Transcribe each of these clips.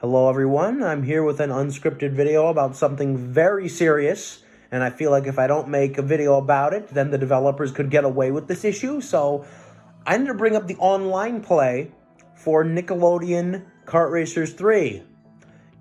Hello everyone, I'm here with an unscripted video about something very serious, and I feel like if I don't make a video about it, then the developers could get away with this issue, so I need to bring up the online play for Nickelodeon Kart Racers 3.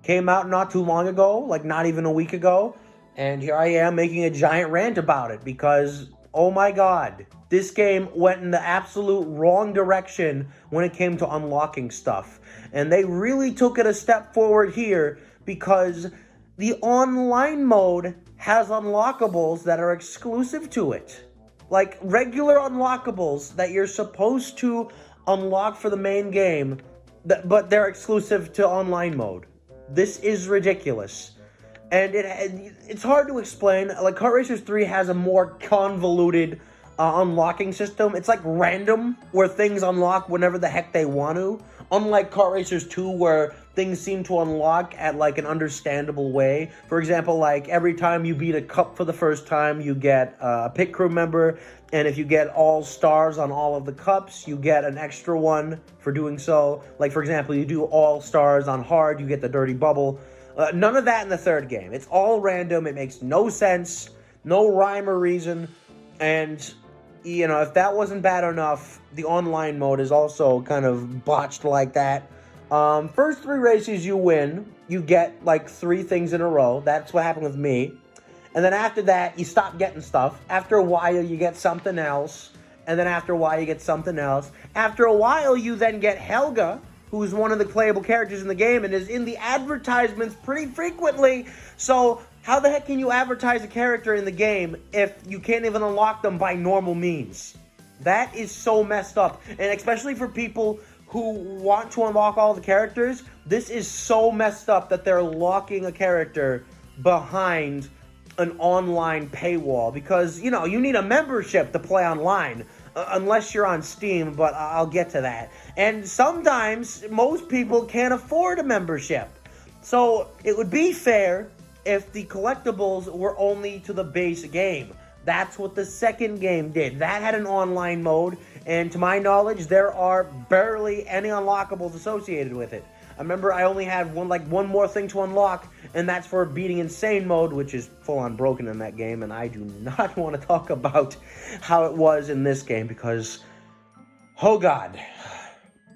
Came out not too long ago, like not even a week ago, and here I am making a giant rant about it because, oh my god, this game went in the absolute wrong direction when it came to unlocking stuff. And they really took it a step forward here because the online mode has unlockables that are exclusive to it. Like regular unlockables that you're supposed to unlock for the main game, but they're exclusive to online mode. This is ridiculous. And it's hard to explain. Like, Kart Racers 3 has a more convoluted unlocking system. It's like random, where things unlock whenever the heck they want to. Unlike Kart Racers 2, where things seem to unlock at like an understandable way. For example, like every time you beat a cup for the first time, you get a pit crew member. And if you get all stars on all of the cups, you get an extra one for doing so. Like, for example, you do all stars on hard, you get the dirty bubble. None of that in the third game. It's all random. It makes no sense, no rhyme or reason. And, you know, if that wasn't bad enough, the online mode is also kind of botched like that. First 3 races you win, you get like 3 things in a row. That's what happened with me. And then after that, you stop getting stuff. After a while, you get something else. And then after a while, you get something else. After a while, you then get Helga, who is one of the playable characters in the game and is in the advertisements pretty frequently. So how the heck can you advertise a character in the game if you can't even unlock them by normal means? That is so messed up. And especially for people who want to unlock all the characters, this is so messed up that they're locking a character behind an online paywall. Because, you know, you need a membership to play online. Unless you're on Steam, but I'll get to that. And sometimes, most people can't afford a membership. So, it would be fair if the collectibles were only to the base game. That's what the second game did. That had an online mode, and to my knowledge, there are barely any unlockables associated with it. I remember I only had one more thing to unlock, and that's for beating Insane Mode, which is full-on broken in that game, and I do not want to talk about how it was in this game, because, oh god.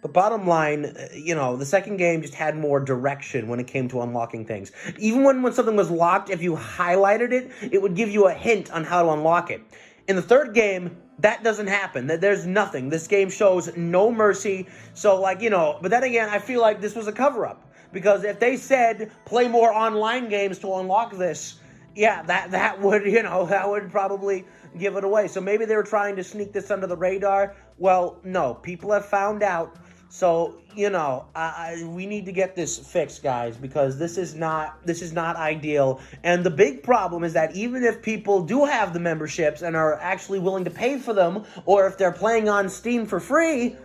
But bottom line, you know, the second game just had more direction when it came to unlocking things. Even when something was locked, if you highlighted it, it would give you a hint on how to unlock it. In the third game, that doesn't happen. There's nothing. This game shows no mercy. So, like, you know, but then again, I feel like this was a cover-up. Because if they said, play more online games to unlock this, yeah, that would, you know, that would probably give it away. So maybe they were trying to sneak this under the radar. Well, no, people have found out. So, you know, we need to get this fixed, guys, because this is not ideal. And the big problem is that even if people do have the memberships and are actually willing to pay for them, or if they're playing on Steam for free,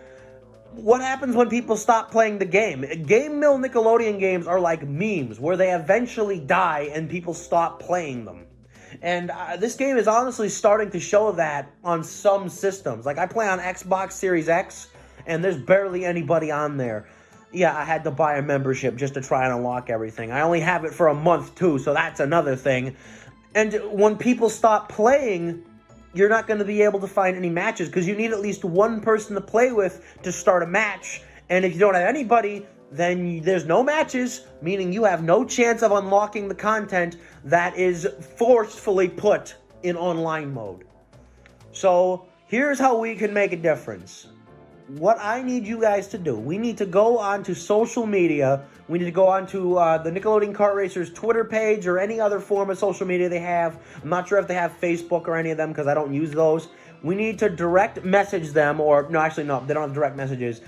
what happens when people stop playing the game? Game Mill Nickelodeon games are like memes, where they eventually die and people stop playing them. And this game is honestly starting to show that on some systems. Like, I play on Xbox Series X, and there's barely anybody on there. Yeah, I had to buy a membership just to try and unlock everything. I only have it for a month, too, so that's another thing. And when people stop playing, you're not going to be able to find any matches, because you need at least one person to play with to start a match. And if you don't have anybody, then there's no matches, meaning you have no chance of unlocking the content that is forcefully put in online mode. So, here's how we can make a difference. What I need you guys to do, we need to go onto social media. We need to go onto the Nickelodeon Kart Racers Twitter page or any other form of social media they have. I'm not sure if they have Facebook or any of them because I don't use those. We need to direct message them, or no, actually no, they don't have direct messages.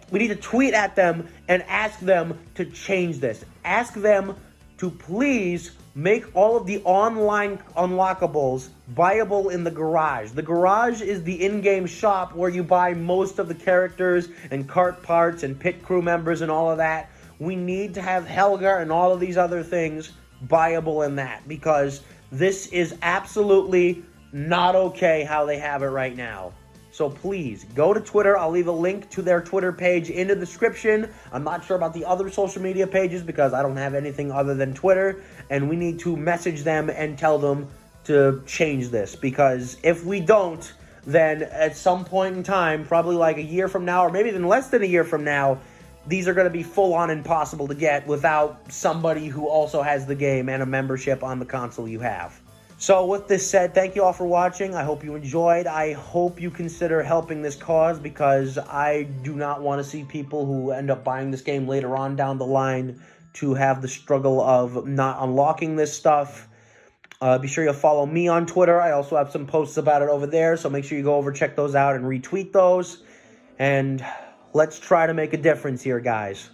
We need to tweet at them and ask them to change this. Ask them to please make all of the online unlockables buyable in the garage. The garage is the in-game shop where you buy most of the characters and kart parts and pit crew members and all of that. We need to have Helga and all of these other things buyable in that, because this is absolutely not okay how they have it right now. So please, go to Twitter. I'll leave a link to their Twitter page in the description. I'm not sure about the other social media pages because I don't have anything other than Twitter. And we need to message them and tell them to change this. Because if we don't, then at some point in time, probably like a year from now, or maybe even less than a year from now, these are going to be full-on impossible to get without somebody who also has the game and a membership on the console you have. So with this said, thank you all for watching. I hope you enjoyed. I hope you consider helping this cause because I do not want to see people who end up buying this game later on down the line to have the struggle of not unlocking this stuff. Be sure you'll follow me on Twitter. I also have some posts about it over there, so make sure you go over, check those out, and retweet those. And let's try to make a difference here, guys.